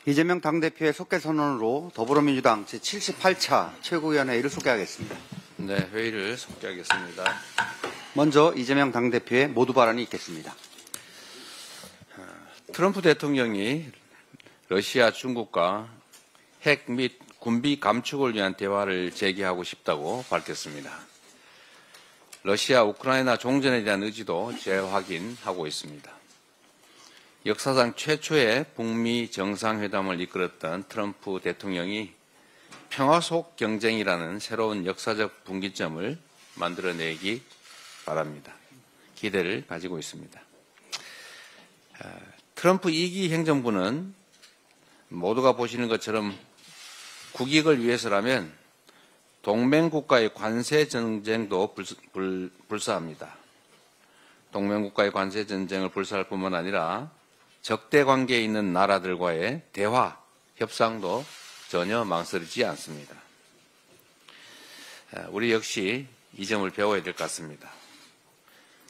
이재명 당대표의 속개 선언으로 더불어민주당 제78차 최고위원회의를 소개하겠습니다. 네, 회의를 속개하겠습니다. 먼저 이재명 당대표의 모두 발언이 있겠습니다. 트럼프 대통령이 러시아, 중국과 핵 및 군비 감축을 위한 대화를 재개하고 싶다고 밝혔습니다. 러시아, 우크라이나 종전에 대한 의지도 재확인하고 있습니다. 역사상 최초의 북미 정상회담을 이끌었던 트럼프 대통령이 평화 속 경쟁이라는 새로운 역사적 분기점을 만들어내기 바랍니다. 기대를 가지고 있습니다. 트럼프 2기 행정부는 모두가 보시는 것처럼 국익을 위해서라면 동맹국가의 관세 전쟁도 불사합니다. 동맹국가의 관세 전쟁을 불사할 뿐만 아니라 적대 관계에 있는 나라들과의 대화, 협상도 전혀 망설이지 않습니다. 우리 역시 이 점을 배워야 될 것 같습니다.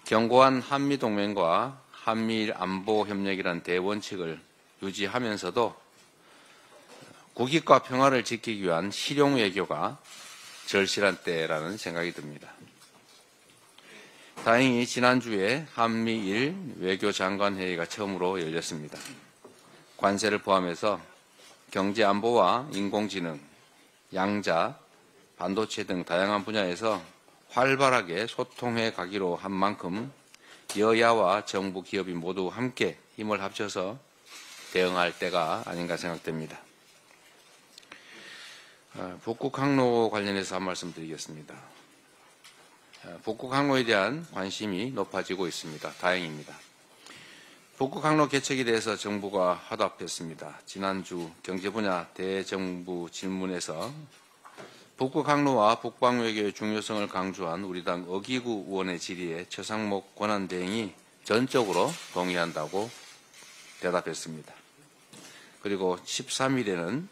견고한 한미동맹과 한미일 안보협력이란 대원칙을 유지하면서도 국익과 평화를 지키기 위한 실용외교가 절실한 때라는 생각이 듭니다. 다행히 지난주에 한미일 외교장관회의가 처음으로 열렸습니다. 관세를 포함해서 경제안보와 인공지능, 양자, 반도체 등 다양한 분야에서 활발하게 소통해 가기로 한 만큼 여야와 정부, 기업이 모두 함께 힘을 합쳐서 대응할 때가 아닌가 생각됩니다. 북극 항로 관련해서 한 말씀 드리겠습니다. 북극 항로에 대한 관심이 높아지고 있습니다. 다행입니다. 북극 항로 개척에 대해서 정부가 화답했습니다. 지난주 경제 분야 대정부 질문에서 북극 항로와 북방 외교의 중요성을 강조한 우리 당 어기구 의원의 질의에 최상목 권한대행이 전적으로 동의한다고 대답했습니다. 그리고 13일에는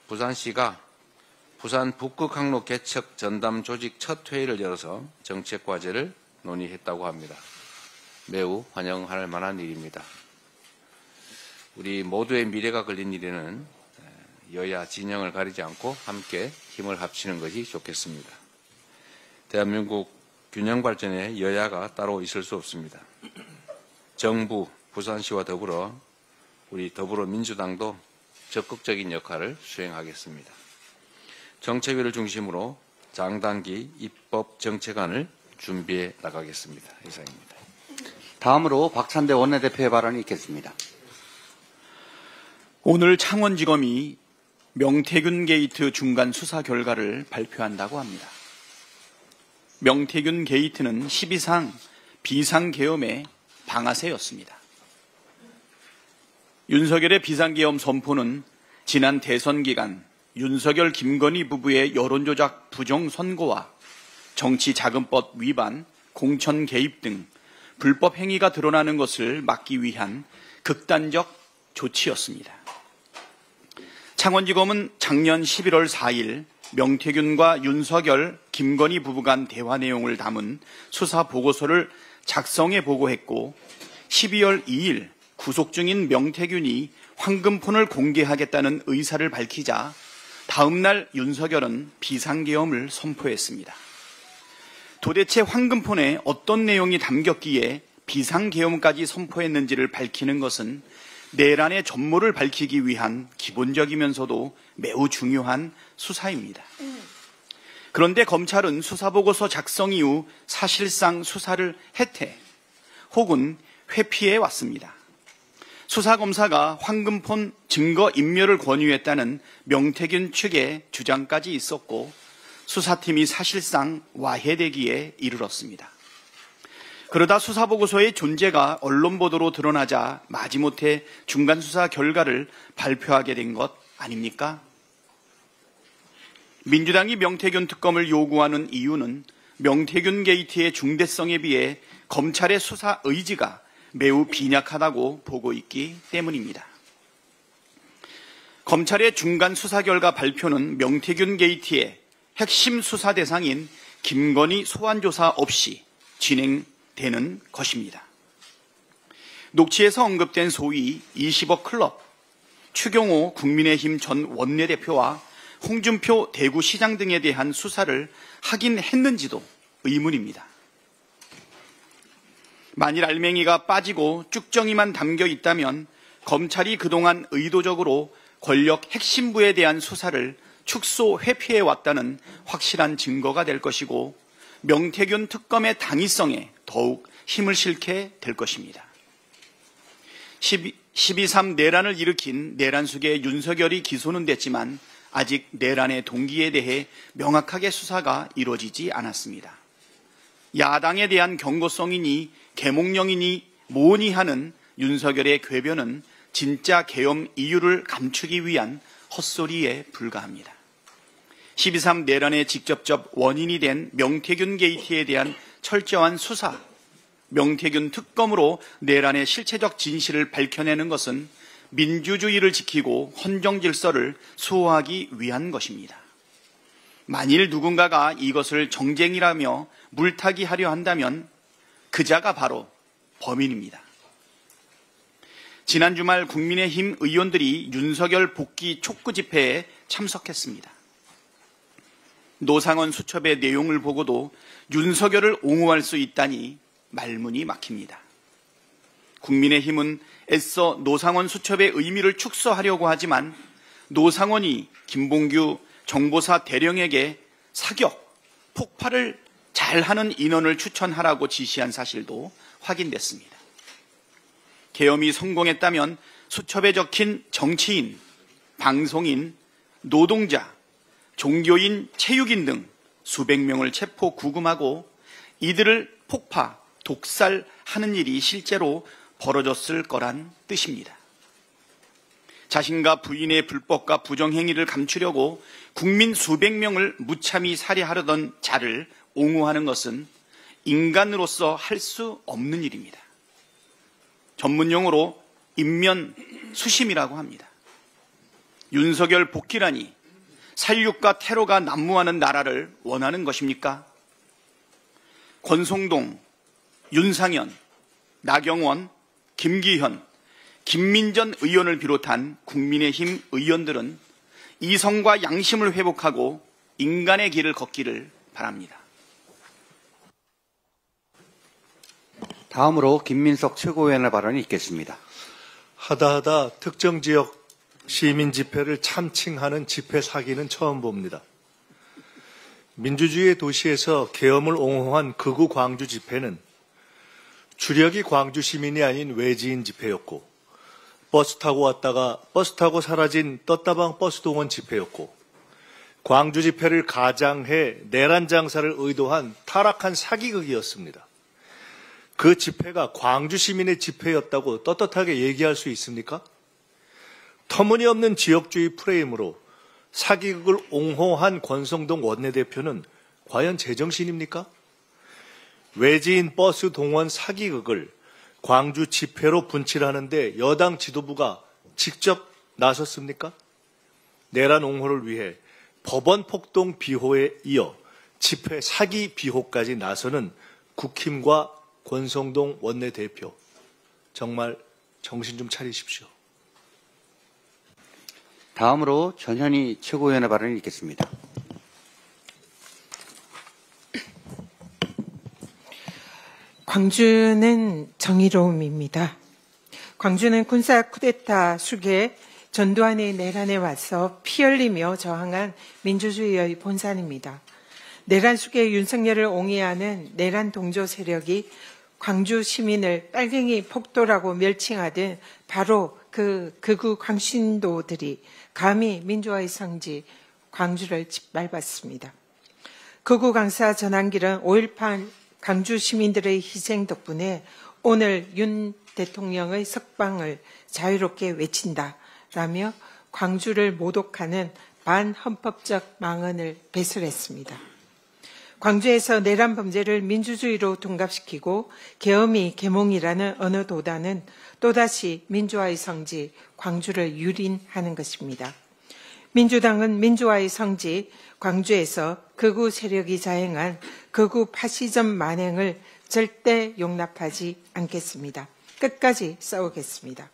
부산시가 부산 북극 항로 개척 전담 조직 첫 회의를 열어서 정책 과제를 논의했다고 합니다. 매우 환영할 만한 일입니다. 우리 모두의 미래가 걸린 일에는 여야 진영을 가리지 않고 함께 힘을 합치는 것이 좋겠습니다. 대한민국 균형 발전에 여야가 따로 있을 수 없습니다. 정부, 부산시와 더불어 우리 더불어민주당도 적극적인 역할을 수행하겠습니다. 정책위를 중심으로 장단기 입법 정책안을 준비해 나가겠습니다. 이상입니다. 다음으로 박찬대 원내대표의 발언이 있겠습니다. 오늘 창원지검이 명태균 게이트 중간 수사 결과를 발표한다고 합니다. 명태균 게이트는 12상 비상계엄의 방아쇠였습니다. 윤석열의 비상계엄 선포는 지난 대선 기간 윤석열, 김건희 부부의 여론조작 부정선고와 정치자금법 위반, 공천 개입 등 불법 행위가 드러나는 것을 막기 위한 극단적 조치였습니다. 창원지검은 작년 11월 4일 명태균과 윤석열, 김건희 부부 간 대화 내용을 담은 수사 보고서를 작성해 보고했고 12월 2일 구속 중인 명태균이 황금폰을 공개하겠다는 의사를 밝히자 다음 날 윤석열은 비상계엄을 선포했습니다. 도대체 황금폰에 어떤 내용이 담겼기에 비상계엄까지 선포했는지를 밝히는 것은 내란의 전모를 밝히기 위한 기본적이면서도 매우 중요한 수사입니다. 그런데 검찰은 수사보고서 작성 이후 사실상 수사를 해태 혹은 회피해 왔습니다. 수사검사가 황금폰 증거 인멸을 권유했다는 명태균 측의 주장까지 있었고 수사팀이 사실상 와해되기에 이르렀습니다. 그러다 수사보고서의 존재가 언론 보도로 드러나자 마지못해 중간수사 결과를 발표하게 된 것 아닙니까? 민주당이 명태균 특검을 요구하는 이유는 명태균 게이트의 중대성에 비해 검찰의 수사 의지가 매우 빈약하다고 보고 있기 때문입니다. 검찰의 중간 수사 결과 발표는 명태균 게이트의 핵심 수사 대상인 김건희 소환 조사 없이 진행되는 것입니다. 녹취에서 언급된 소위 20억 클럽, 추경호 국민의힘 전 원내대표와 홍준표 대구시장 등에 대한 수사를 하긴 했는지도 의문입니다. 만일 알맹이가 빠지고 쭉정이만 담겨 있다면 검찰이 그동안 의도적으로 권력 핵심부에 대한 수사를 축소 회피해 왔다는 확실한 증거가 될 것이고 명태균 특검의 당위성에 더욱 힘을 실게 될 것입니다. 12.3 내란을 일으킨 내란숙의 윤석열이 기소는 됐지만 아직 내란의 동기에 대해 명확하게 수사가 이루어지지 않았습니다. 야당에 대한 경고성이니 계몽령이니 뭐니 하는 윤석열의 궤변은 진짜 계엄 이유를 감추기 위한 헛소리에 불과합니다. 12.3 내란의 직접적 원인이 된 명태균 게이트에 대한 철저한 수사, 명태균 특검으로 내란의 실체적 진실을 밝혀내는 것은 민주주의를 지키고 헌정 질서를 수호하기 위한 것입니다. 만일 누군가가 이것을 정쟁이라며 물타기 하려 한다면 그자가 바로 범인입니다. 지난 주말 국민의힘 의원들이 윤석열 복귀 촉구 집회에 참석했습니다. 노상원 수첩의 내용을 보고도 윤석열을 옹호할 수 있다니 말문이 막힙니다. 국민의힘은 애써 노상원 수첩의 의미를 축소하려고 하지만 노상원이 김봉규 정보사 대령에게 사격, 폭발을 잘하는 인원을 추천하라고 지시한 사실도 확인됐습니다. 계엄이 성공했다면 수첩에 적힌 정치인, 방송인, 노동자, 종교인, 체육인 등 수백 명을 체포 구금하고 이들을 폭파, 독살하는 일이 실제로 벌어졌을 거란 뜻입니다. 자신과 부인의 불법과 부정행위를 감추려고 국민 수백 명을 무참히 살해하려던 자를 옹호하는 것은 인간으로서 할 수 없는 일입니다. 전문용어로 인면 수심이라고 합니다. 윤석열 복귀라니 살육과 테러가 난무하는 나라를 원하는 것입니까? 권성동, 윤상현, 나경원, 김기현, 김민전 의원을 비롯한 국민의힘 의원들은 이성과 양심을 회복하고 인간의 길을 걷기를 바랍니다. 다음으로 김민석 최고위원의 발언이 있겠습니다. 하다하다 특정 지역 시민 집회를 참칭하는 집회 사기는 처음 봅니다. 민주주의의 도시에서 계엄을 옹호한 극우 광주 집회는 주력이 광주 시민이 아닌 외지인 집회였고 버스 타고 왔다가 버스 타고 사라진 떴다방 버스 동원 집회였고 광주 집회를 가장해 내란 장사를 의도한 타락한 사기극이었습니다. 그 집회가 광주 시민의 집회였다고 떳떳하게 얘기할 수 있습니까? 터무니없는 지역주의 프레임으로 사기극을 옹호한 권성동 원내대표는 과연 제정신입니까? 외지인 버스 동원 사기극을 광주 집회로 분칠하는데 여당 지도부가 직접 나섰습니까? 내란 옹호를 위해 법원 폭동 비호에 이어 집회 사기 비호까지 나서는 국힘과 권성동 원내대표, 정말 정신 좀 차리십시오. 다음으로 전현희 최고위원의 발언이 있겠습니다. 광주는 정의로움입니다. 광주는 군사 쿠데타 숙에 전두환의 내란에 와서 피 흘리며 저항한 민주주의의 본산입니다. 내란 숙의 윤석열을 옹호하는 내란 동조 세력이 광주 시민을 빨갱이 폭도라고 멸칭하듯 바로 그 극우 광신도들이 감히 민주화의 성지 광주를 짓밟았습니다. 극우 강사 전한길은 5.18 광주 시민들의 희생 덕분에 오늘 윤 대통령의 석방을 자유롭게 외친다라며 광주를 모독하는 반헌법적 망언을 배설했습니다. 광주에서 내란 범죄를 민주주의로 둔갑시키고 계엄이 계몽이라는 언어도단은 또다시 민주화의 성지 광주를 유린하는 것입니다. 민주당은 민주화의 성지 광주에서 극우 세력이 자행한 극우 파시즘 만행을 절대 용납하지 않겠습니다. 끝까지 싸우겠습니다.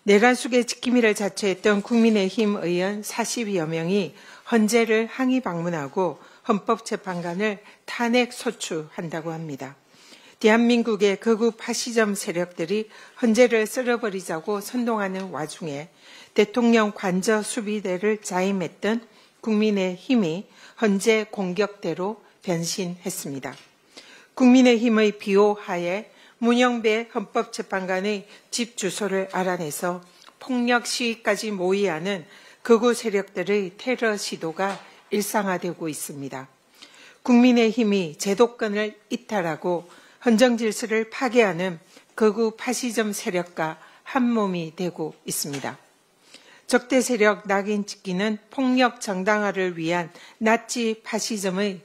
내란 속의 지킴이를 자처했던 국민의힘 의원 40여 명이 헌재를 항의 방문하고 헌법재판관을 탄핵 소추한다고 합니다. 대한민국의 극우 파시즘 세력들이 헌재를 쓸어버리자고 선동하는 와중에 대통령 관저 수비대를 자임했던 국민의힘이 헌재 공격대로 변신했습니다. 국민의힘의 비호하에 문영배 헌법재판관의 집 주소를 알아내서 폭력 시위까지 모의하는 극우 세력들의 테러 시도가 일상화되고 있습니다. 국민의힘이 제도권을 이탈하고 헌정 질서를 파괴하는 극우 파시즘 세력과 한몸이 되고 있습니다. 적대 세력 낙인 찍기는 폭력 정당화를 위한 나치 파시즘의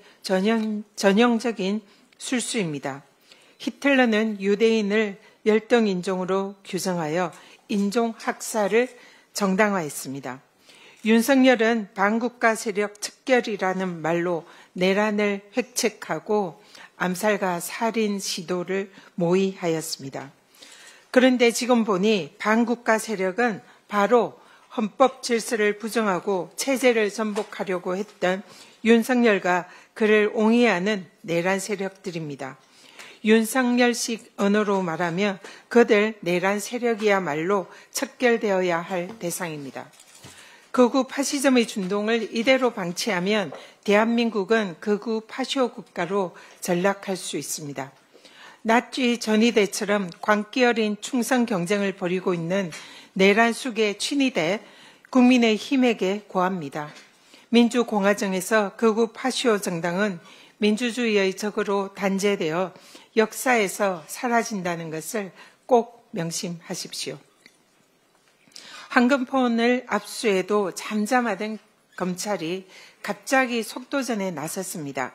전형적인 술수입니다. 히틀러는 유대인을 멸등인종으로 규정하여 인종학살을 정당화했습니다. 윤석열은 반국가 세력 척결이라는 말로 내란을 획책하고 암살과 살인 시도를 모의하였습니다. 그런데 지금 보니 반국가 세력은 바로 헌법 질서를 부정하고 체제를 전복하려고 했던 윤석열과 그를 옹이하는 내란 세력들입니다. 윤석열식 언어로 말하면 그들 내란 세력이야말로 척결되어야 할 대상입니다. 극우 파시즘의 준동을 이대로 방치하면 대한민국은 극우 파쇼 국가로 전락할 수 있습니다. 나치 전위대처럼 광기 어린 충성 경쟁을 벌이고 있는 내란 속에 친위대 국민의힘에게 고합니다. 민주공화정에서 극우 파쇼 정당은 민주주의의 적으로 단죄되어 역사에서 사라진다는 것을 꼭 명심하십시오. 황금폰을 압수해도 잠잠하던 검찰이 갑자기 속도전에 나섰습니다.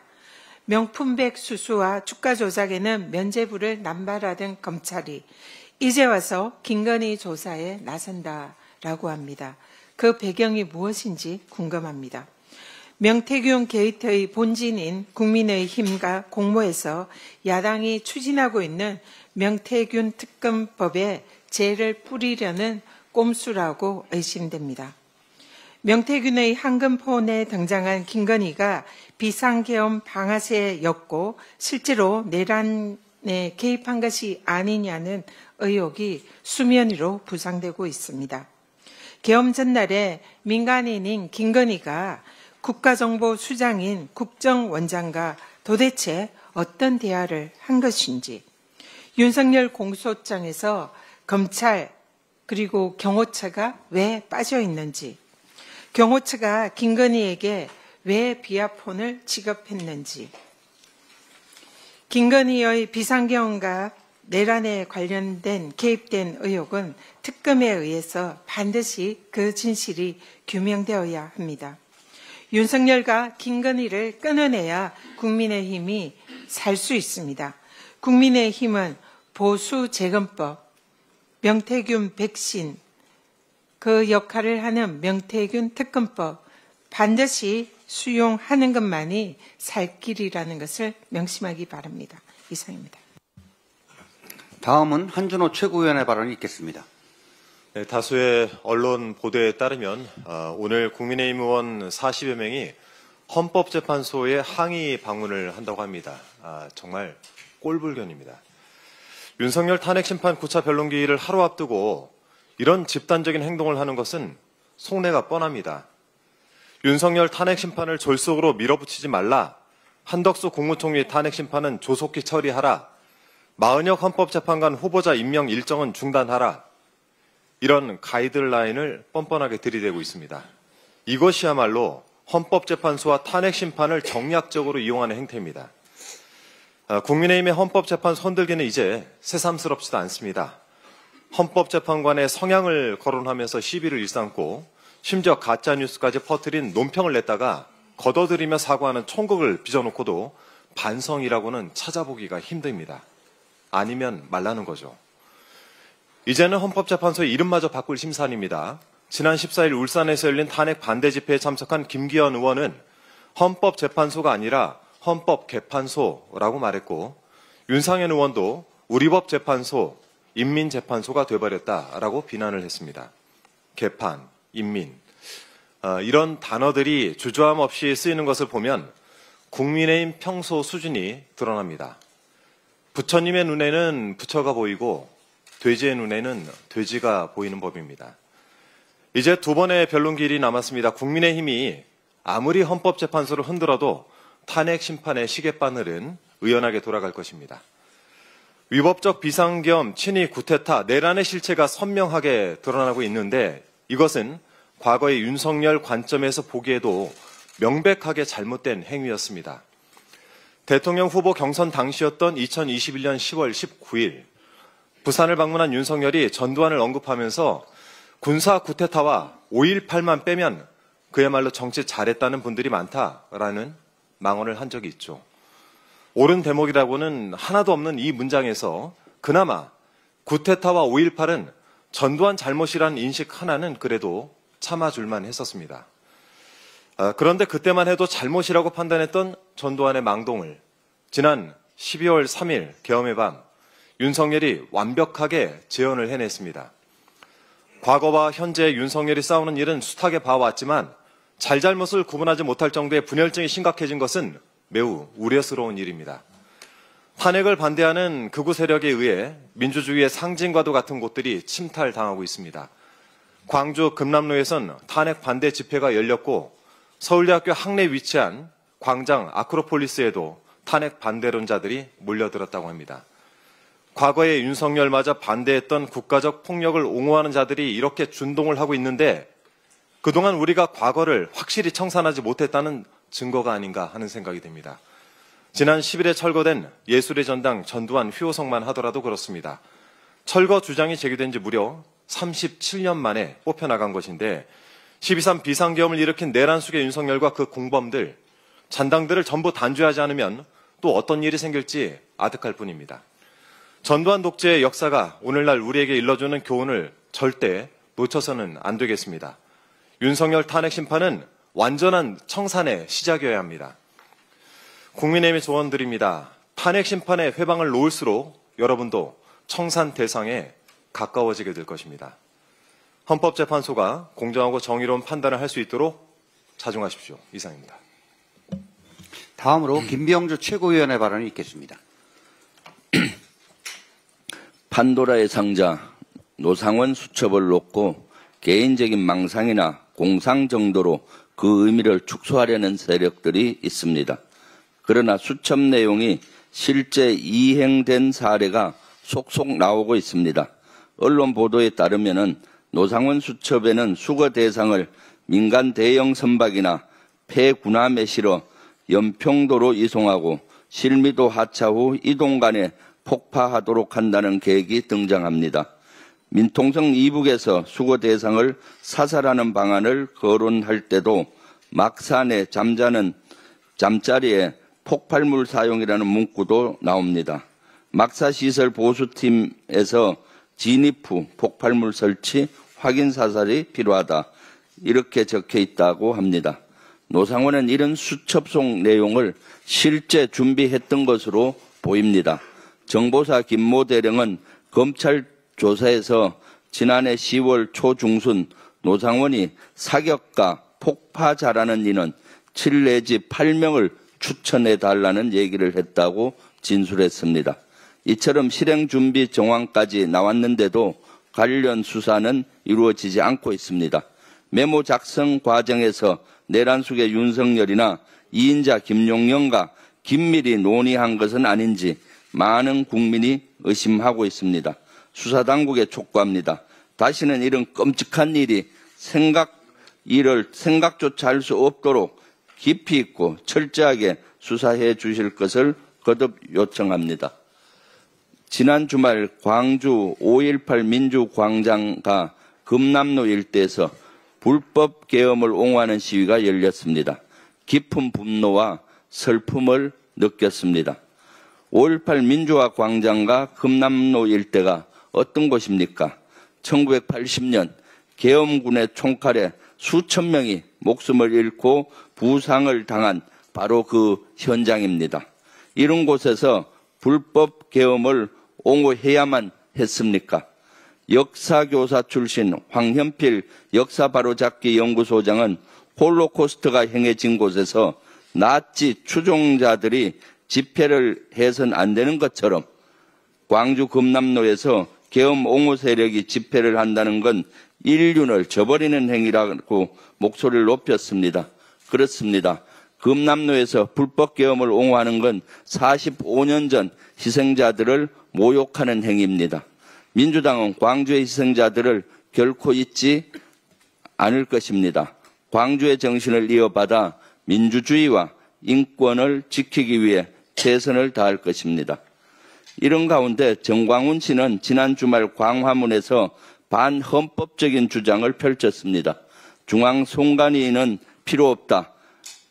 명품백 수수와 주가 조작에는 면죄부를 남발하던 검찰이 이제 와서 김건희 조사에 나선다라고 합니다. 그 배경이 무엇인지 궁금합니다. 명태균 게이트의 본진인 국민의힘과 공모해서 야당이 추진하고 있는 명태균 특검법에 죄를 뿌리려는 꼼수라고 의심됩니다. 명태균의 황금폰에 등장한 김건희가 비상계엄 방아쇠였고 실제로 내란에 개입한 것이 아니냐는 의혹이 수면 위로 부상되고 있습니다. 계엄 전날에 민간인인 김건희가 국가정보수장인 국정원장과 도대체 어떤 대화를 한 것인지, 윤석열 공소장에서 검찰 그리고 경호처가 왜 빠져 있는지, 경호처가 김건희에게 왜 비아폰을 지급했는지, 김건희의 비상계엄과 내란에 관련된 개입된 의혹은 특검에 의해서 반드시 그 진실이 규명되어야 합니다. 윤석열과 김건희를 끊어내야 국민의힘이 살 수 있습니다. 국민의힘은 보수재검법, 명태균 백신, 그 역할을 하는 명태균 특검법 반드시 수용하는 것만이 살 길이라는 것을 명심하기 바랍니다. 이상입니다. 다음은 한준호 최고위원의 발언이 있겠습니다. 네, 다수의 언론 보도에 따르면 오늘 국민의힘 의원 40여 명이 헌법재판소에 항의 방문을 한다고 합니다. 정말 꼴불견입니다. 윤석열 탄핵심판 9차 변론기일을 하루 앞두고 이런 집단적인 행동을 하는 것은 속내가 뻔합니다. 윤석열 탄핵심판을 졸속으로 밀어붙이지 말라. 한덕수 국무총리 탄핵심판은 조속히 처리하라. 마은혁 헌법재판관 후보자 임명 일정은 중단하라. 이런 가이드라인을 뻔뻔하게 들이대고 있습니다. 이것이야말로 헌법재판소와 탄핵심판을 정략적으로 이용하는 행태입니다. 국민의힘의 헌법재판소 흔들기는 이제 새삼스럽지도 않습니다. 헌법재판관의 성향을 거론하면서 시비를 일삼고 심지어 가짜뉴스까지 퍼뜨린 논평을 냈다가 걷어들이며 사과하는 총극을 빚어놓고도 반성이라고는 찾아보기가 힘듭니다. 아니면 말라는 거죠. 이제는 헌법재판소의 이름마저 바꿀 심산입니다. 지난 14일 울산에서 열린 탄핵 반대 집회에 참석한 김기현 의원은 헌법재판소가 아니라 헌법개판소라고 말했고 윤상현 의원도 우리법재판소 인민재판소가 돼버렸다라고 비난을 했습니다. 개판, 인민, 이런 단어들이 주저함 없이 쓰이는 것을 보면 국민의힘 평소 수준이 드러납니다. 부처님의 눈에는 부처가 보이고 돼지의 눈에는 돼지가 보이는 법입니다. 이제 두 번의 변론길이 남았습니다. 국민의힘이 아무리 헌법재판소를 흔들어도 탄핵 심판의 시계바늘은 의연하게 돌아갈 것입니다. 위법적 비상겸, 친위, 구테타, 내란의 실체가 선명하게 드러나고 있는데 이것은 과거의 윤석열 관점에서 보기에도 명백하게 잘못된 행위였습니다. 대통령 후보 경선 당시였던 2021년 10월 19일 부산을 방문한 윤석열이 전두환을 언급하면서 군사 구테타와 5.18만 빼면 그야말로 정치 잘했다는 분들이 많다라는 망언을 한 적이 있죠. 옳은 대목이라고는 하나도 없는 이 문장에서 그나마 구테타와 5.18은 전두환 잘못이란 인식 하나는 그래도 참아줄만 했었습니다. 그런데 그때만 해도 잘못이라고 판단했던 전두환의 망동을 지난 12월 3일 계엄의 밤 윤석열이 완벽하게 재현을 해냈습니다. 과거와 현재 윤석열이 싸우는 일은 숱하게 봐왔지만 잘잘못을 구분하지 못할 정도의 분열증이 심각해진 것은 매우 우려스러운 일입니다. 탄핵을 반대하는 극우 세력에 의해 민주주의의 상징과도 같은 곳들이 침탈당하고 있습니다. 광주 금남로에선 탄핵 반대 집회가 열렸고 서울대학교 항내에 위치한 광장 아크로폴리스에도 탄핵 반대론자들이 몰려들었다고 합니다. 과거에 윤석열마저 반대했던 국가적 폭력을 옹호하는 자들이 이렇게 준동을 하고 있는데 그동안 우리가 과거를 확실히 청산하지 못했다는 증거가 아닌가 하는 생각이 듭니다. 지난 10일에 철거된 예술의 전당 전두환 휘호성만 하더라도 그렇습니다. 철거 주장이 제기된 지 무려 37년 만에 뽑혀나간 것인데 12.3 비상계엄을 일으킨 내란 속의 윤석열과 그 공범들, 잔당들을 전부 단죄하지 않으면 또 어떤 일이 생길지 아득할 뿐입니다. 전두환 독재의 역사가 오늘날 우리에게 일러주는 교훈을 절대 놓쳐서는 안 되겠습니다. 윤석열 탄핵 심판은 완전한 청산의 시작이어야 합니다. 국민의힘의 조언드립니다. 탄핵 심판의 회방을 놓을수록 여러분도 청산 대상에 가까워지게 될 것입니다. 헌법재판소가 공정하고 정의로운 판단을 할 수 있도록 자중하십시오. 이상입니다. 다음으로 김병주 최고위원의 발언이 있겠습니다. 판도라의 상자, 노상원 수첩을 놓고 개인적인 망상이나 공상 정도로 그 의미를 축소하려는 세력들이 있습니다. 그러나 수첩 내용이 실제 이행된 사례가 속속 나오고 있습니다. 언론 보도에 따르면 노상원 수첩에는 수거 대상을 민간 대형 선박이나 폐군함에 실어 연평도로 이송하고 실미도 하차 후 이동간에 폭파하도록 한다는 계획이 등장합니다. 민통성 이북에서 수거 대상을 사살하는 방안을 거론할 때도 막산에 잠자리에 폭발물 사용이라는 문구도 나옵니다. 막사시설 보수팀에서 진입 후 폭발물 설치, 확인 사살이 필요하다. 이렇게 적혀 있다고 합니다. 노상원은 이런 수첩 속 내용을 실제 준비했던 것으로 보입니다. 정보사 김모 대령은 검찰 조사에서 지난해 10월 초중순 노상원이 사격과 폭파자라는 인원 7 내지 8명을 추천해달라는 얘기를 했다고 진술했습니다. 이처럼 실행 준비 정황까지 나왔는데도 관련 수사는 이루어지지 않고 있습니다. 메모 작성 과정에서 내란 속의 윤석열이나 이인자 김용영과 긴밀히 논의한 것은 아닌지 많은 국민이 의심하고 있습니다. 수사당국에 촉구합니다. 다시는 이런 끔찍한 일이 생각조차 할 수 없도록 깊이 있고 철저하게 수사해 주실 것을 거듭 요청합니다. 지난 주말 광주 5.18 민주광장과 금남로 일대에서 불법 계엄을 옹호하는 시위가 열렸습니다. 깊은 분노와 슬픔을 느꼈습니다. 5.18 민주화 광장과 금남로 일대가 어떤 곳입니까? 1980년 계엄군의 총칼에 수천 명이 목숨을 잃고 부상을 당한 바로 그 현장입니다. 이런 곳에서 불법 계엄을 옹호해야만 했습니까? 역사교사 출신 황현필 역사바로잡기 연구소장은 홀로코스트가 행해진 곳에서 나치 추종자들이 집회를 해서는 안 되는 것처럼 광주 금남로에서 계엄 옹호 세력이 집회를 한다는 건 인륜을 저버리는 행위라고 목소리를 높였습니다. 그렇습니다. 금남로에서 불법 계엄을 옹호하는 건 45년 전 희생자들을 모욕하는 행위입니다. 민주당은 광주의 희생자들을 결코 잊지 않을 것입니다. 광주의 정신을 이어받아 민주주의와 인권을 지키기 위해 최선을 다할 것입니다. 이런 가운데 정광훈 씨는 지난 주말 광화문에서 반헌법적인 주장을 펼쳤습니다. 중앙 송관위는 필요 없다.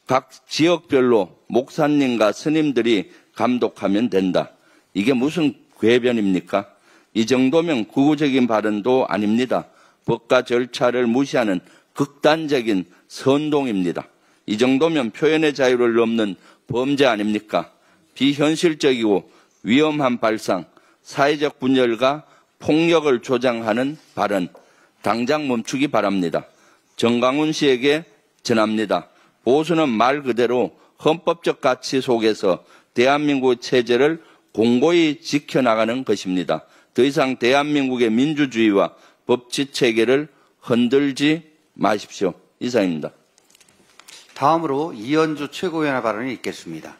각 지역별로 목사님과 스님들이 감독하면 된다. 이게 무슨 궤변입니까? 이 정도면 구구적인 발언도 아닙니다. 법과 절차를 무시하는 극단적인 선동입니다. 이 정도면 표현의 자유를 넘는 범죄 아닙니까? 비현실적이고 위험한 발상, 사회적 분열과 폭력을 조장하는 발언, 당장 멈추기 바랍니다. 정광훈 씨에게 전합니다. 보수는 말 그대로 헌법적 가치 속에서 대한민국 체제를 공고히 지켜나가는 것입니다. 더 이상 대한민국의 민주주의와 법치 체계를 흔들지 마십시오. 이상입니다. 다음으로 이현주 최고위원의 발언이 있겠습니다.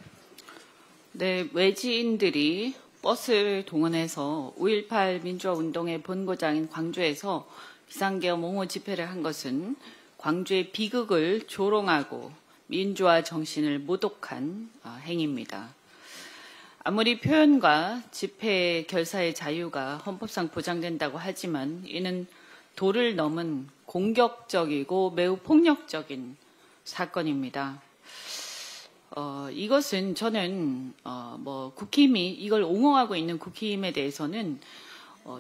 네, 외지인들이 버스를 동원해서 5.18 민주화 운동의 본고장인 광주에서 비상계엄 옹호 집회를 한 것은 광주의 비극을 조롱하고 민주화 정신을 모독한 행위입니다. 아무리 표현과 집회 결사의 자유가 헌법상 보장된다고 하지만 이는 도를 넘은 공격적이고 매우 폭력적인 사건입니다. 이것은 저는 국힘이 이걸 옹호하고 있는 국힘에 대해서는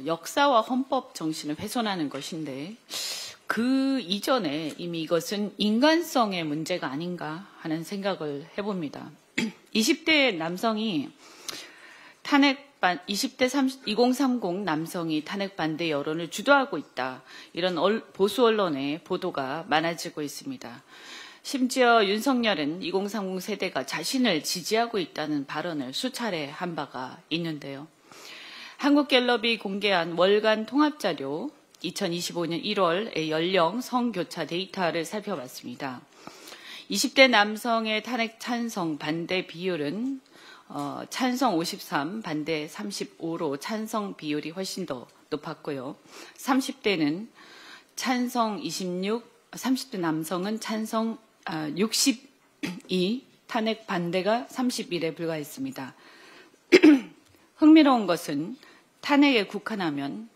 역사와 헌법 정신을 훼손하는 것인데 그 이전에 이미 이것은 인간성의 문제가 아닌가 하는 생각을 해봅니다. 20대 남성이 2030 남성이 탄핵 반대 여론을 주도하고 있다. 이런 보수 언론의 보도가 많아지고 있습니다. 심지어 윤석열은 2030 세대가 자신을 지지하고 있다는 발언을 수차례 한 바가 있는데요. 한국갤럽이 공개한 월간 통합자료 2025년 1월의 연령 성교차 데이터를 살펴봤습니다. 20대 남성의 탄핵 찬성 반대 비율은 찬성 53, 반대 35로 찬성 비율이 훨씬 더 높았고요. 30대는 찬성 26, 30대 남성은 찬성 62, 탄핵 반대가 31에 불과했습니다. 흥미로운 것은 탄핵에 국한하면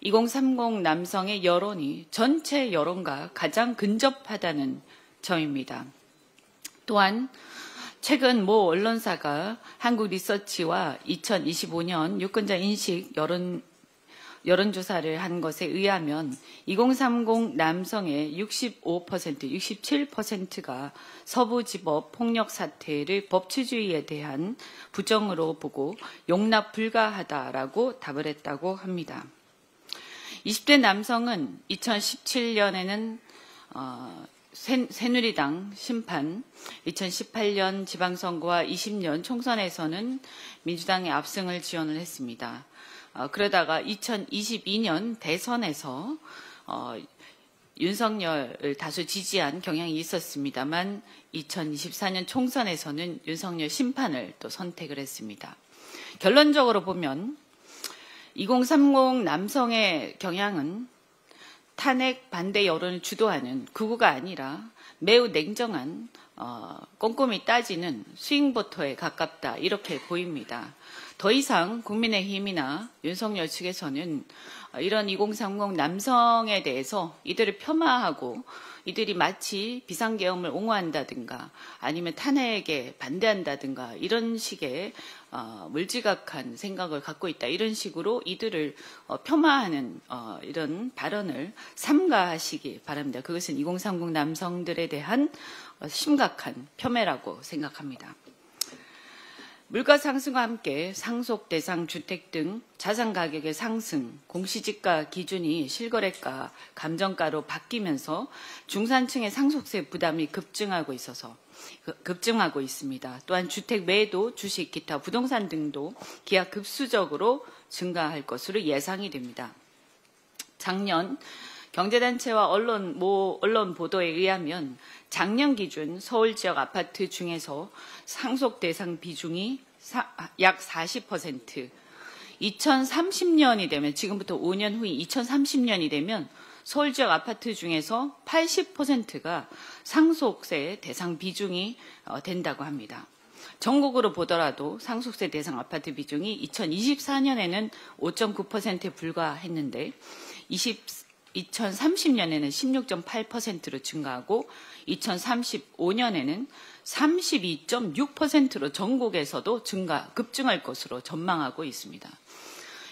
2030 남성의 여론이 전체 여론과 가장 근접하다는 점입니다. 또한 최근 모 언론사가 한국리서치와 2025년 유권자 인식 여론조사를 한 것에 의하면 2030 남성의 65%, 67%가 서부지법 폭력 사태를 법치주의에 대한 부정으로 보고 용납 불가하다라고 답을 했다고 합니다. 20대 남성은 2017년에는 새누리당 심판, 2018년 지방선거와 20년 총선에서는 민주당의 압승을 지원을 했습니다. 그러다가 2022년 대선에서 윤석열을 다수 지지한 경향이 있었습니다만 2024년 총선에서는 윤석열 심판을 또 선택을 했습니다. 결론적으로 보면 2030 남성의 경향은 탄핵 반대 여론을 주도하는 극우가 아니라 매우 냉정한 꼼꼼히 따지는 스윙보터에 가깝다 이렇게 보입니다. 더 이상 국민의힘이나 윤석열 측에서는 이런 2030 남성에 대해서 이들을 폄하하고 이들이 마치 비상계엄을 옹호한다든가 아니면 탄핵에 반대한다든가 이런 식의 물지각한 생각을 갖고 있다. 이런 식으로 이들을 폄하하는 이런 발언을 삼가하시기 바랍니다. 그것은 2030 남성들에 대한 심각한 폄훼라고 생각합니다. 물가 상승과 함께 상속 대상 주택 등 자산 가격의 상승, 공시지가 기준이 실거래가, 감정가로 바뀌면서 중산층의 상속세 부담이 급증하고 있습니다. 또한 주택 매도, 주식, 기타 부동산 등도 기하급수적으로 증가할 것으로 예상이 됩니다. 작년 경제단체와 언론 보도에 의하면 작년 기준 서울 지역 아파트 중에서 상속 대상 비중이 약 40%, 2030년이 되면, 지금부터 5년 후인 2030년이 되면 서울 지역 아파트 중에서 80%가 상속세 대상 비중이 된다고 합니다. 전국으로 보더라도 상속세 대상 아파트 비중이 2024년에는 5.9%에 불과했는데 2030년에는 16.8%로 증가하고 2035년에는 32.6%로 전국에서도 급증할 것으로 전망하고 있습니다.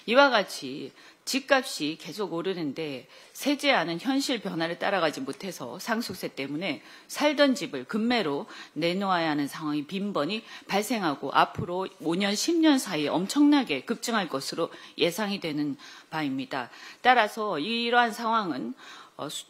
이와 같이 집값이 계속 오르는데 세제하는 현실 변화를 따라가지 못해서 상속세 때문에 살던 집을 급매로 내놓아야 하는 상황이 빈번히 발생하고 앞으로 5년, 10년 사이에 엄청나게 급증할 것으로 예상이 되는 바입니다. 따라서 이러한 상황은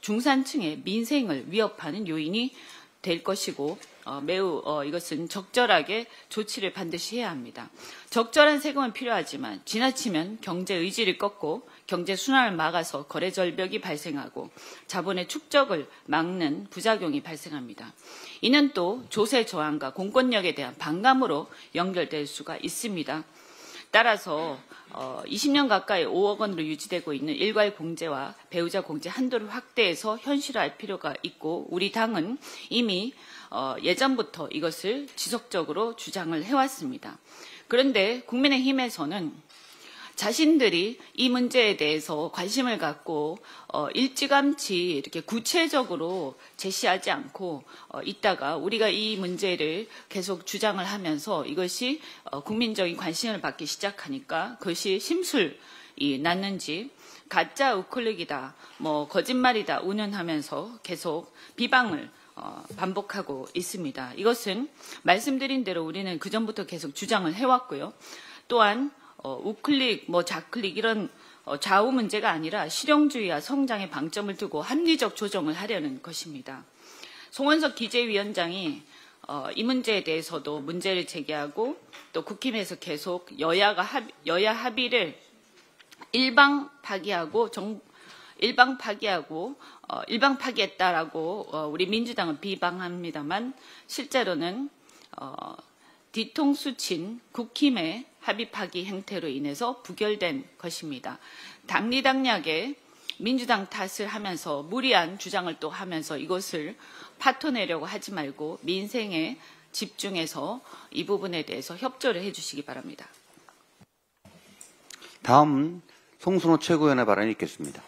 중산층의 민생을 위협하는 요인이 될 것이고 매우 이것은 적절하게 조치를 반드시 해야 합니다. 적절한 세금은 필요하지만 지나치면 경제 의지를 꺾고 경제 순환을 막아서 거래 절벽이 발생하고 자본의 축적을 막는 부작용이 발생합니다. 이는 또 조세 저항과 공권력에 대한 반감으로 연결될 수가 있습니다. 따라서 20년 가까이 5억 원으로 유지되고 있는 일괄 공제와 배우자 공제 한도를 확대해서 현실화할 필요가 있고 우리 당은 이미 예전부터 이것을 지속적으로 주장을 해왔습니다. 그런데 국민의힘에서는 자신들이 이 문제에 대해서 관심을 갖고 일찌감치 이렇게 구체적으로 제시하지 않고 있다가 우리가 이 문제를 계속 주장을 하면서 이것이 국민적인 관심을 받기 시작하니까 그것이 심술이 났는지 가짜 우클릭이다, 거짓말이다 운운하면서 계속 비방을 반복하고 있습니다. 이것은 말씀드린 대로 우리는 그전부터 계속 주장을 해왔고요. 또한 우클릭, 좌클릭 이런 좌우 문제가 아니라 실용주의와 성장에 방점을 두고 합리적 조정을 하려는 것입니다. 송원석 기재위원장이 이 문제에 대해서도 문제를 제기하고 또 국힘에서 계속 여야 합의를 일방 파기했다라고 우리 민주당은 비방합니다만 실제로는 뒤통수 친 국힘의 합의 파기 행태로 인해서 부결된 것입니다. 당리당략에 민주당 탓을 하면서 무리한 주장을 또 하면서 이것을 파토내려고 하지 말고 민생에 집중해서 이 부분에 대해서 협조를 해주시기 바랍니다. 다음 송순호 최고위원의 발언이 있겠습니다.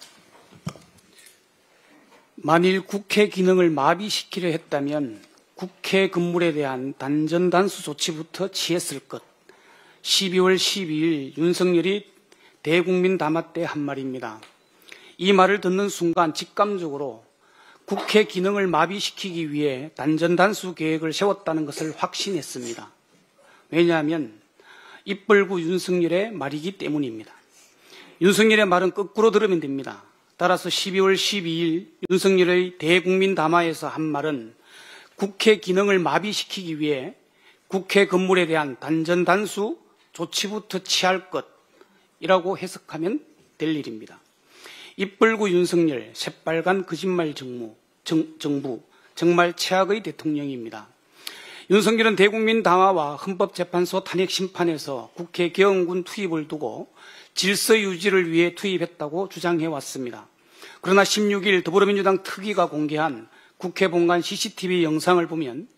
만일 국회 기능을 마비시키려 했다면 국회 건물에 대한 단전단수 조치부터 취했을 것. 12월 12일 윤석열이 대국민 담화 때 한 말입니다. 이 말을 듣는 순간 직감적으로 국회 기능을 마비시키기 위해 단전단수 계획을 세웠다는 것을 확신했습니다. 왜냐하면 입벌구 윤석열의 말이기 때문입니다. 윤석열의 말은 거꾸로 들으면 됩니다. 따라서 12월 12일 윤석열의 대국민 담화에서 한 말은 국회 기능을 마비시키기 위해 국회 건물에 대한 단전단수 조치부터 취할 것이라고 해석하면 될 일입니다. 입벌구 윤석열, 새빨간 거짓말 정부, 정말 최악의 대통령입니다. 윤석열은 대국민 담화와 헌법재판소 탄핵 심판에서 국회 계엄군 투입을 두고 질서 유지를 위해 투입했다고 주장해왔습니다. 그러나 16일 더불어민주당 특위가 공개한 국회 본관 CCTV 영상을 보면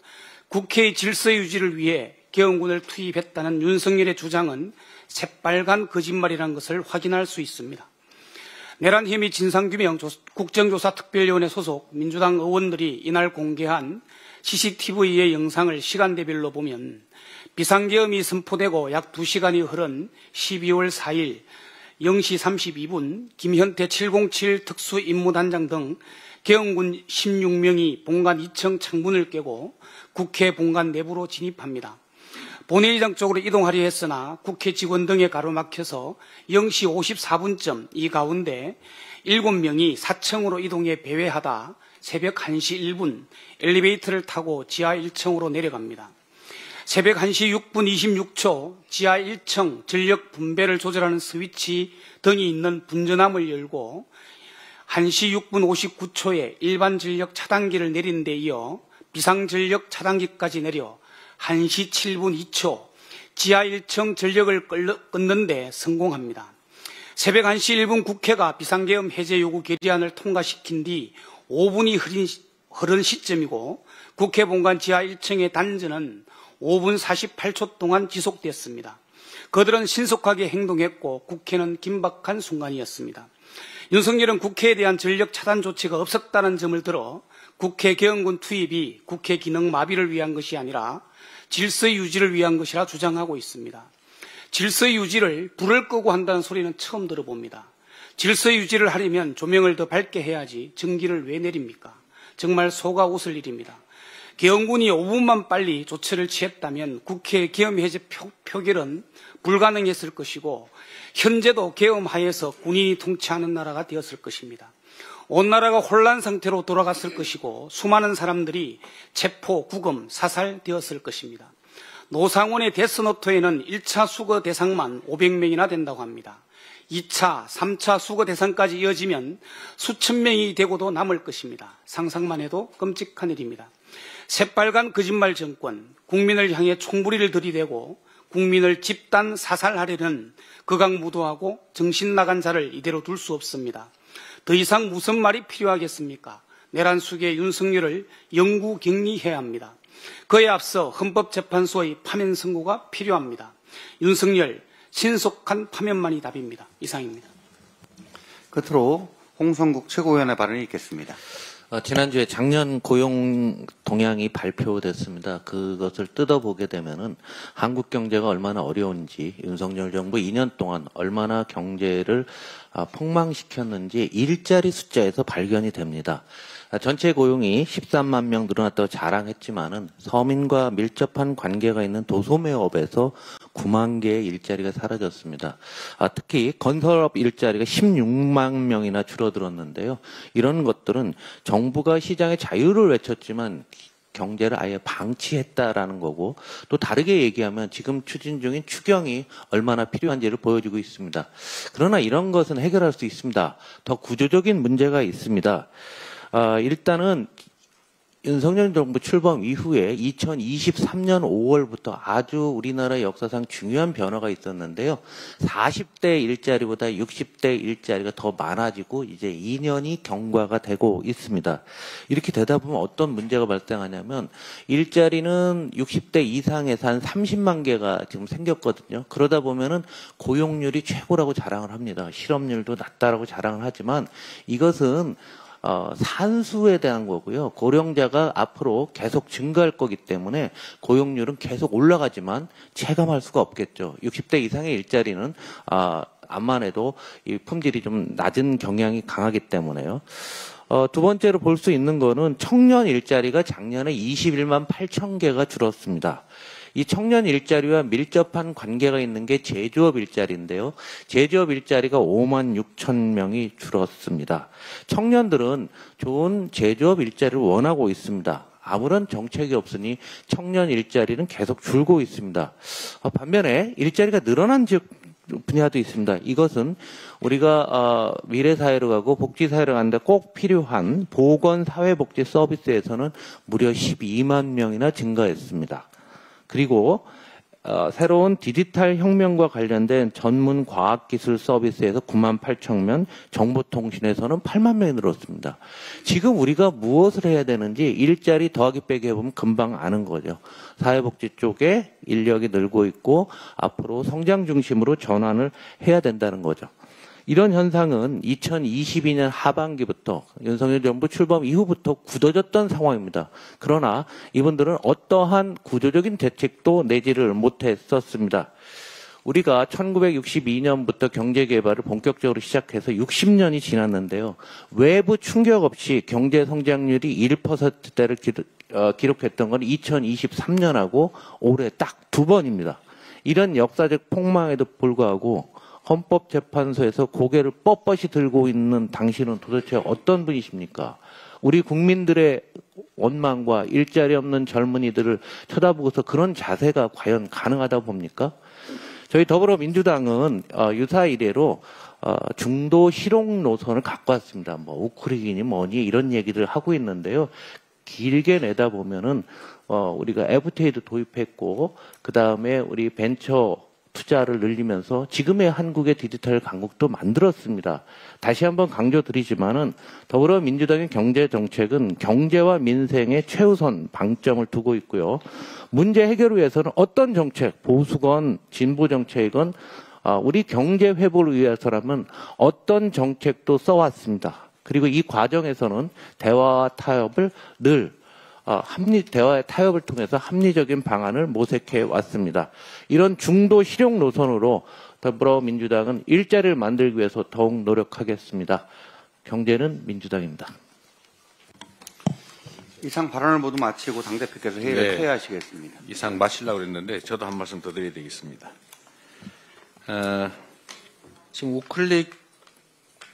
국회의 질서 유지를 위해 계엄군을 투입했다는 윤석열의 주장은 새빨간 거짓말이라는 것을 확인할 수 있습니다. 내란 혐의 진상규명 국정조사특별위원회 소속 민주당 의원들이 이날 공개한 CCTV의 영상을 시간대별로 보면 비상계엄이 선포되고 약 2시간이 흐른 12월 4일 0시 32분 김현태 707 특수임무단장 등 계엄군 16명이 본관 2층 창문을 깨고 국회 본관 내부로 진입합니다. 본회의장 쪽으로 이동하려 했으나 국회 직원 등에 가로막혀서 0시 54분쯤 이 가운데 7명이 4층으로 이동해 배회하다 새벽 1시 1분 엘리베이터를 타고 지하 1층으로 내려갑니다. 새벽 1시 6분 26초 지하 1층 전력 분배를 조절하는 스위치 등이 있는 분전함을 열고 1시 6분 59초에 일반 전력 차단기를 내린 데 이어 비상전력 차단기까지 내려 1시 7분 2초 지하 1층 전력을 끊는 데 성공합니다. 새벽 1시 1분 국회가 비상계엄 해제 요구 결의안을 통과시킨 뒤 5분이 흐른 시점이고 국회 본관 지하 1층의 단전은 5분 48초 동안 지속됐습니다. 그들은 신속하게 행동했고 국회는 긴박한 순간이었습니다. 윤석열은 국회에 대한 전력 차단 조치가 없었다는 점을 들어 국회 계엄군 투입이 국회 기능 마비를 위한 것이 아니라 질서 유지를 위한 것이라 주장하고 있습니다. 질서 유지를 불을 끄고 한다는 소리는 처음 들어봅니다. 질서 유지를 하려면 조명을 더 밝게 해야지 전기를 왜 내립니까? 정말 속아 웃을 일입니다. 계엄군이 5분만 빨리 조치를 취했다면 국회 계엄 해제 표결은 불가능했을 것이고 현재도 계엄하에서 군인이 통치하는 나라가 되었을 것입니다. 온 나라가 혼란 상태로 돌아갔을 것이고 수많은 사람들이 체포, 구금, 사살되었을 것입니다. 노상원의 데스노트에는 1차 수거 대상만 500명이나 된다고 합니다. 2차, 3차 수거 대상까지 이어지면 수천 명이 되고도 남을 것입니다. 상상만 해도 끔찍한 일입니다. 새빨간 거짓말 정권, 국민을 향해 총부리를 들이대고 국민을 집단 사살하려는 극악무도하고 정신 나간 자를 이대로 둘 수 없습니다. 더 이상 무슨 말이 필요하겠습니까? 내란 속의 윤석열을 영구 격리해야 합니다. 그에 앞서 헌법재판소의 파면 선고가 필요합니다. 윤석열 신속한 파면만이 답입니다. 이상입니다. 끝으로 홍성국 최고위원의 발언이 있겠습니다. 지난주에 작년 고용 동향이 발표됐습니다. 그것을 뜯어보게 되면은 한국 경제가 얼마나 어려운지, 윤석열 정부 2년 동안 얼마나 경제를 폭망시켰는지 일자리 숫자에서 발견이 됩니다. 전체 고용이 13만 명 늘어났다고 자랑했지만은 서민과 밀접한 관계가 있는 도소매업에서 9만 개의 일자리가 사라졌습니다. 특히 건설업 일자리가 16만 명이나 줄어들었는데요. 이런 것들은 정부가 시장의 자유를 외쳤지만 경제를 아예 방치했다라는 거고, 또 다르게 얘기하면 지금 추진 중인 추경이 얼마나 필요한지를 보여주고 있습니다. 그러나 이런 것은 해결할 수 있습니다. 더 구조적인 문제가 있습니다. 일단은 윤석열 정부 출범 이후에 2023년 5월부터 아주 우리나라 역사상 중요한 변화가 있었는데요. 40대 일자리보다 60대 일자리가 더 많아지고 이제 2년이 경과가 되고 있습니다. 이렇게 되다 보면 어떤 문제가 발생하냐면 일자리는 60대 이상에서 한 30만 개가 지금 생겼거든요. 그러다 보면은 고용률이 최고라고 자랑을 합니다. 실업률도 낮다라고 자랑을 하지만 이것은 산수에 대한 거고요. 고령자가 앞으로 계속 증가할 거기 때문에 고용률은 계속 올라가지만 체감할 수가 없겠죠. 60대 이상의 일자리는 암만 해도 이 품질이 좀 낮은 경향이 강하기 때문에요. 두 번째로 볼 수 있는 거는 청년 일자리가 작년에 21만 8천 개가 줄었습니다. 이 청년 일자리와 밀접한 관계가 있는 게 제조업 일자리인데요. 제조업 일자리가 5만 6천 명이 줄었습니다. 청년들은 좋은 제조업 일자리를 원하고 있습니다. 아무런 정책이 없으니 청년 일자리는 계속 줄고 있습니다. 반면에 일자리가 늘어난 지역 분야도 있습니다. 이것은 우리가 미래사회로 가고 복지사회로 가는데 꼭 필요한 보건사회복지 서비스에서는 무려 12만 명이나 증가했습니다. 그리고 새로운 디지털 혁명과 관련된 전문 과학기술 서비스에서 9만 8천 명, 정보통신에서는 8만 명이 늘었습니다. 지금 우리가 무엇을 해야 되는지 일자리 더하기 빼기 해보면 금방 아는 거죠. 사회복지 쪽에 인력이 늘고 있고 앞으로 성장 중심으로 전환을 해야 된다는 거죠. 이런 현상은 2022년 하반기부터 윤석열 정부 출범 이후부터 굳어졌던 상황입니다. 그러나 이분들은 어떠한 구조적인 대책도 내지를 못했었습니다. 우리가 1962년부터 경제개발을 본격적으로 시작해서 60년이 지났는데요. 외부 충격 없이 경제 성장률이 1%대를 기록했던 건 2023년하고 올해 딱 2번입니다. 이런 역사적 폭망에도 불구하고 헌법재판소에서 고개를 뻣뻣이 들고 있는 당신은 도대체 어떤 분이십니까? 우리 국민들의 원망과 일자리 없는 젊은이들을 쳐다보고서 그런 자세가 과연 가능하다고 봅니까? 저희 더불어민주당은 유사 이래로 중도 실용 노선을 갖고 왔습니다. 뭐 우크릭이니 뭐니 이런 얘기를 하고 있는데요. 길게 내다보면은 우리가 FTA도 도입했고 그 다음에 우리 벤처 투자를 늘리면서 지금의 한국의 디지털 강국도 만들었습니다. 다시 한번 강조드리지만은 더불어민주당의 경제 정책은 경제와 민생의 최우선 방점을 두고 있고요. 문제 해결을 위해서는 어떤 정책, 보수건 진보 정책이건 우리 경제 회복을 위해서라면 어떤 정책도 써왔습니다. 그리고 이 과정에서는 대화와 타협을 늘 대화의 타협을 통해서 합리적인 방안을 모색해 왔습니다. 이런 중도 실용 노선으로 더불어민주당은 일자리를 만들기 위해서 더욱 노력하겠습니다. 경제는 민주당입니다. 이상 발언을 모두 마치고 당대표께서 회의를 퇴하하시겠습니다. 이상 마치려고 그랬는데 저도 한 말씀 더 드려야 되겠습니다. 지금 우클릭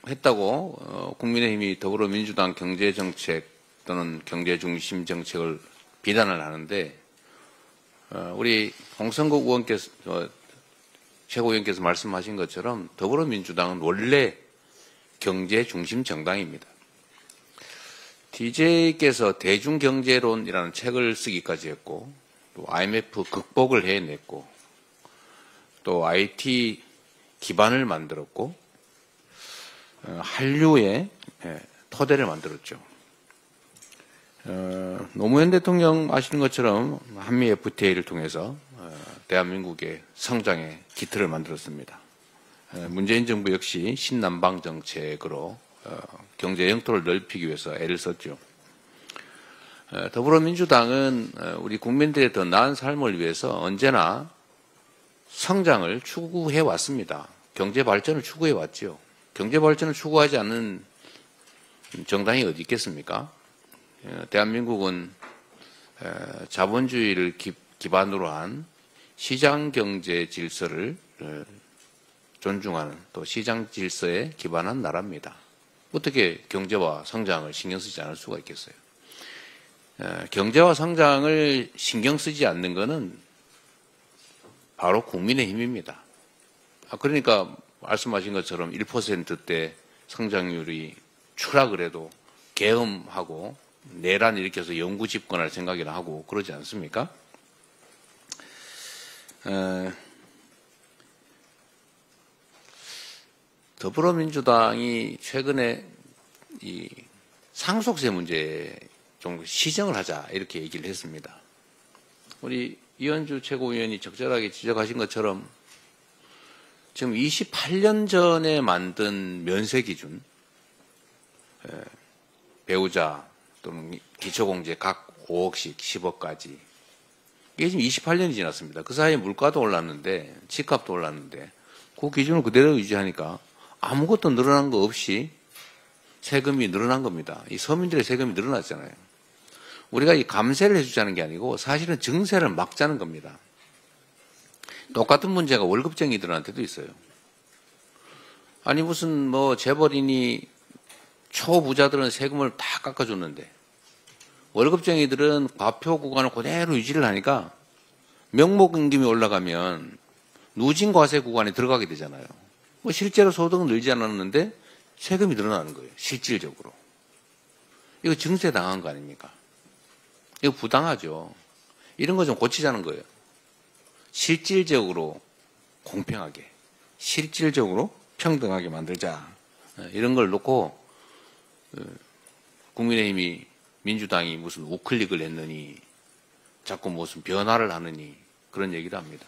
했다고 국민의힘이 더불어민주당 경제정책 또는 경제중심 정책을 비난을 하는데 우리 홍성국 의원께서 최고위원께서 말씀하신 것처럼 더불어민주당은 원래 경제중심 정당입니다. DJ께서 대중경제론이라는 책을 쓰기까지 했고 또 IMF 극복을 해냈고 또 IT 기반을 만들었고 한류의 토대를 만들었죠. 노무현 대통령 아시는 것처럼 한미 FTA를 통해서 대한민국의 성장의 기틀을 만들었습니다. 문재인 정부 역시 신남방 정책으로 경제 영토를 넓히기 위해서 애를 썼죠. 더불어민주당은 우리 국민들의 더 나은 삶을 위해서 언제나 성장을 추구해 왔습니다. 경제 발전을 추구해 왔죠. 경제 발전을 추구하지 않는 정당이 어디 있겠습니까? 대한민국은 자본주의를 기반으로 한 시장 경제 질서를 존중하는 또 시장 질서에 기반한 나라입니다. 어떻게 경제와 성장을 신경 쓰지 않을 수가 있겠어요? 경제와 성장을 신경 쓰지 않는 것은 바로 국민의힘입니다. 그러니까 말씀하신 것처럼 1%대 성장률이 추락을 해도 계엄하고 내란 일으켜서 영구 집권할 생각이나 하고 그러지 않습니까? 더불어민주당이 최근에 이 상속세 문제에 좀 시정을 하자 이렇게 얘기를 했습니다. 우리 이현주 최고위원이 적절하게 지적하신 것처럼 지금 28년 전에 만든 면세 기준, 배우자 또는 기초공제 각 5억씩 10억까지 이게 지금 28년이 지났습니다. 그 사이에 물가도 올랐는데 집값도 올랐는데 그 기준을 그대로 유지하니까 아무것도 늘어난 거 없이 세금이 늘어난 겁니다. 이 서민들의 세금이 늘어났잖아요. 우리가 이 감세를 해주자는 게 아니고 사실은 증세를 막자는 겁니다. 똑같은 문제가 월급쟁이들한테도 있어요. 아니 무슨 뭐 재벌이니 초부자들은 세금을 다 깎아줬는데 월급쟁이들은 과표 구간을 그대로 유지를 하니까 명목임금이 올라가면 누진과세 구간에 들어가게 되잖아요. 뭐 실제로 소득은 늘지 않았는데 세금이 늘어나는 거예요. 실질적으로. 이거 증세 당한 거 아닙니까? 이거 부당하죠. 이런 거 좀 고치자는 거예요. 실질적으로 공평하게, 실질적으로 평등하게 만들자. 이런 걸 놓고 국민의힘이 민주당이 무슨 우클릭을 했느니 자꾸 무슨 변화를 하느니 그런 얘기를 합니다.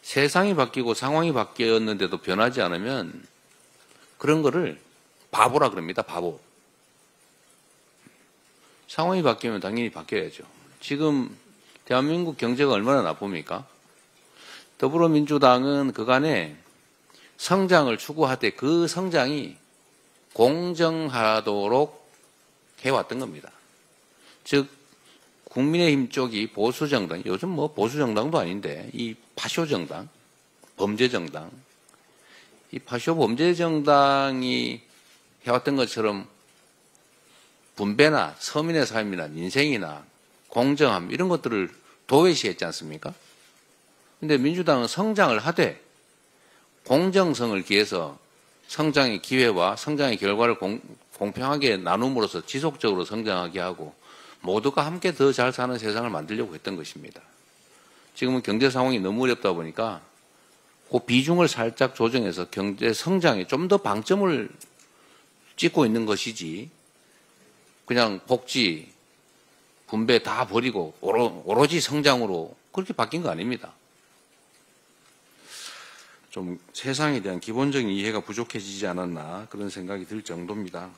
세상이 바뀌고 상황이 바뀌었는데도 변하지 않으면 그런 거를 바보라 그럽니다. 바보. 상황이 바뀌면 당연히 바뀌어야죠. 지금 대한민국 경제가 얼마나 나쁩니까? 더불어민주당은 그간에 성장을 추구하되 그 성장이 공정하도록 해왔던 겁니다. 즉 국민의힘 쪽이 보수정당, 요즘 뭐 보수정당도 아닌데 이 파쇼정당, 범죄정당, 이 파쇼 범죄정당이 해왔던 것처럼 분배나 서민의 삶이나 민생이나 공정함 이런 것들을 도외시했지 않습니까? 근데 민주당은 성장을 하되 공정성을 기해서 성장의 기회와 성장의 결과를 공평하게 나눔으로써 지속적으로 성장하게 하고 모두가 함께 더 잘 사는 세상을 만들려고 했던 것입니다. 지금은 경제 상황이 너무 어렵다 보니까 그 비중을 살짝 조정해서 경제 성장에 좀 더 방점을 찍고 있는 것이지 그냥 복지, 분배 다 버리고 오로지 성장으로 그렇게 바뀐 거 아닙니다. 좀 세상에 대한 기본적인 이해가 부족해지지 않았나 그런 생각이 들 정도입니다.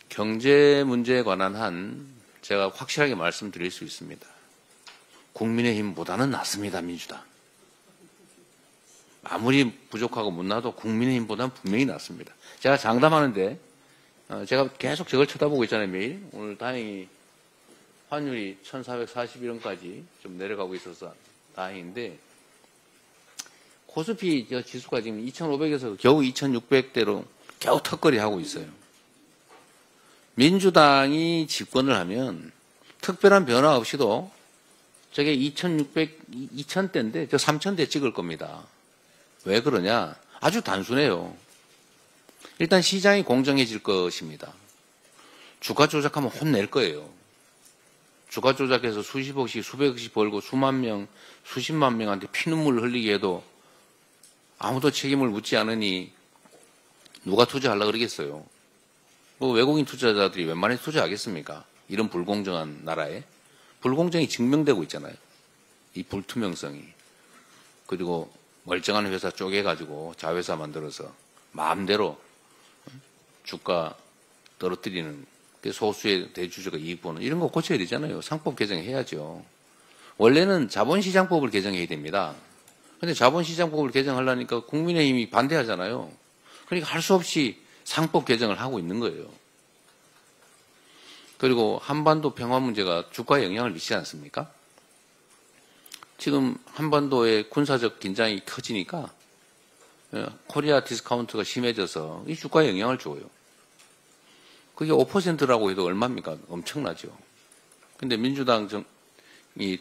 경제 문제에 관한 한 제가 확실하게 말씀드릴 수 있습니다. 국민의힘보다는 낫습니다. 민주당. 아무리 부족하고 못나도 국민의힘보다는 분명히 낫습니다. 제가 장담하는데 제가 계속 저걸 쳐다보고 있잖아요. 매일. 오늘 다행히 환율이 1441원까지 좀 내려가고 있어서 다행인데 코스피 지수가 지금 2500에서 겨우 2600대로 겨우 턱걸이 하고 있어요. 민주당이 집권을 하면 특별한 변화 없이도 저게 2000대인데 저 3000대 찍을 겁니다. 왜 그러냐? 아주 단순해요. 일단 시장이 공정해질 것입니다. 주가 조작하면 혼낼 거예요. 주가 조작해서 수십억씩 수백억씩 벌고 수만 명, 수십만 명한테 피눈물을 흘리게 해도 아무도 책임을 묻지 않으니 누가 투자하려고 그러겠어요. 뭐 외국인 투자자들이 웬만해서 투자하겠습니까? 이런 불공정한 나라에. 불공정이 증명되고 있잖아요. 이 불투명성이. 그리고 멀쩡한 회사 쪼개가지고 자회사 만들어서 마음대로 주가 떨어뜨리는 소수의 대주주가 이익 보는 이런 거 고쳐야 되잖아요. 상법 개정해야죠. 원래는 자본시장법을 개정해야 됩니다. 그런데 자본시장법을 개정하려니까 국민의힘이 반대하잖아요. 그러니까 할 수 없이 상법 개정을 하고 있는 거예요. 그리고 한반도 평화 문제가 주가에 영향을 미치지 않습니까? 지금 한반도의 군사적 긴장이 커지니까 코리아 디스카운트가 심해져서 이 주가에 영향을 줘요. 그게 5%라고 해도 얼마입니까? 엄청나죠. 근데 민주당이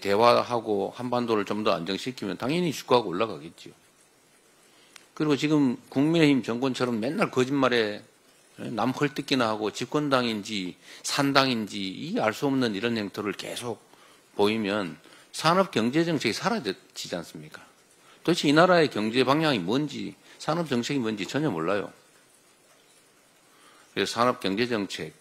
대화하고 한반도를 좀 더 안정시키면 당연히 주가가 올라가겠죠. 그리고 지금 국민의힘 정권처럼 맨날 거짓말에 남 헐뜯기나 하고 집권당인지 산당인지 이 알 수 없는 이런 행태를 계속 보이면 산업 경제 정책이 사라지지 않습니까? 도대체 이 나라의 경제 방향이 뭔지 산업 정책이 뭔지 전혀 몰라요. 그래서 산업 경제 정책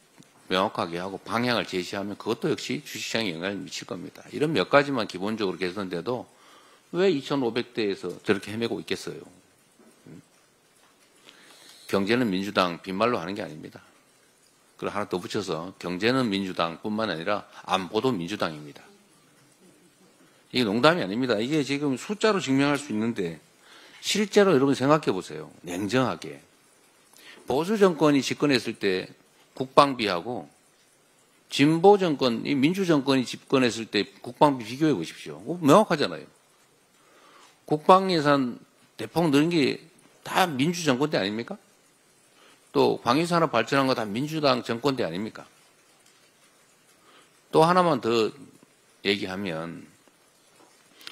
명확하게 하고 방향을 제시하면 그것도 역시 주식시장에 영향을 미칠 겁니다. 이런 몇 가지만 기본적으로 개선돼도 왜 2500대에서 저렇게 헤매고 있겠어요? 경제는 민주당 빈말로 하는 게 아닙니다. 그리고 하나 더 붙여서 경제는 민주당뿐만 아니라 안보도 민주당입니다. 이게 농담이 아닙니다. 이게 지금 숫자로 증명할 수 있는데 실제로 여러분 생각해 보세요. 냉정하게. 보수 정권이 집권했을 때 국방비하고 진보 정권, 이 민주 정권이 집권했을 때 국방비 비교해 보십시오. 명확하잖아요. 국방 예산 대폭 늘은 게 다 민주 정권 때 아닙니까? 또 방위산업 발전한 거 다 민주당 정권 때 아닙니까? 또 하나만 더 얘기하면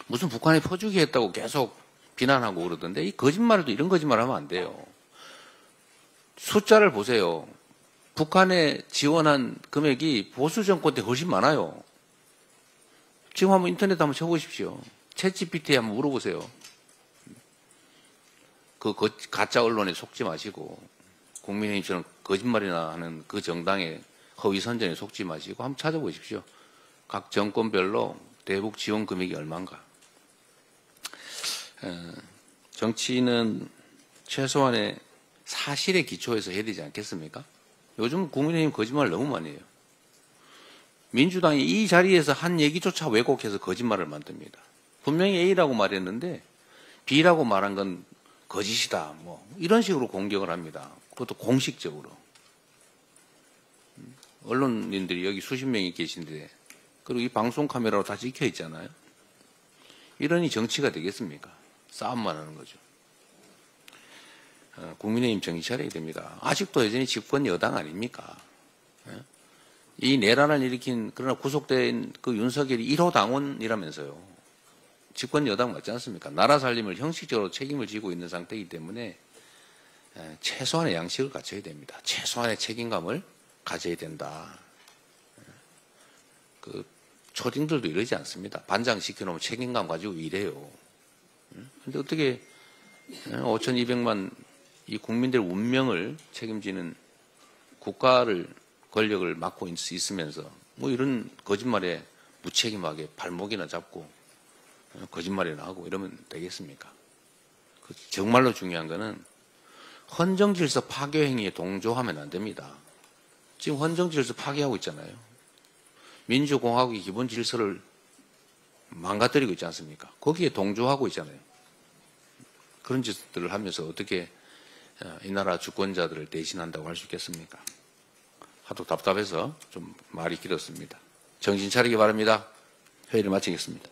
무슨 북한이 퍼주기 했다고 계속 비난하고 그러던데 이 거짓말도 이런 거짓말 하면 안 돼요. 숫자를 보세요. 북한에 지원한 금액이 보수 정권 때 훨씬 많아요. 지금 한번 인터넷 한번 쳐보십시오. 챗GPT에 한번 물어보세요. 그 가짜 언론에 속지 마시고 국민의힘처럼 거짓말이나 하는 그 정당의 허위 선전에 속지 마시고 한번 찾아보십시오. 각 정권별로 대북 지원 금액이 얼마인가. 정치는 최소한의 사실에 기초해서 해야 되지 않겠습니까? 요즘 국민의힘 거짓말 너무 많이 해요. 민주당이 이 자리에서 한 얘기조차 왜곡해서 거짓말을 만듭니다. 분명히 A라고 말했는데 B라고 말한 건 거짓이다. 뭐 이런 식으로 공격을 합니다. 그것도 공식적으로. 언론인들이 여기 수십 명이 계신데 그리고 이 방송 카메라로 다 찍혀 있잖아요. 이러니 정치가 되겠습니까? 싸움만 하는 거죠. 국민의힘 정신 차려야 됩니다. 아직도 여전히 집권 여당 아닙니까? 이 내란을 일으킨 그러나 구속된 그 윤석열이 1호 당원이라면서요. 집권 여당 맞지 않습니까? 나라 살림을 형식적으로 책임을 지고 있는 상태이기 때문에 최소한의 양식을 갖춰야 됩니다. 최소한의 책임감을 가져야 된다. 그 초딩들도 이러지 않습니다. 반장 시켜놓으면 책임감 가지고 일해요. 근데 어떻게 5,200만 이 국민들의 운명을 책임지는 국가를 권력을 맡고 있으면서 뭐 이런 거짓말에 무책임하게 발목이나 잡고 거짓말이나 하고 이러면 되겠습니까? 정말로 중요한 거는 헌정질서 파괴 행위에 동조하면 안 됩니다. 지금 헌정질서 파괴하고 있잖아요. 민주공화국의 기본 질서를 망가뜨리고 있지 않습니까? 거기에 동조하고 있잖아요. 그런 짓들을 하면서 어떻게 이 나라 주권자들을 대신한다고 할 수 있겠습니까? 하도 답답해서 좀 말이 길었습니다. 정신 차리기 바랍니다. 회의를 마치겠습니다.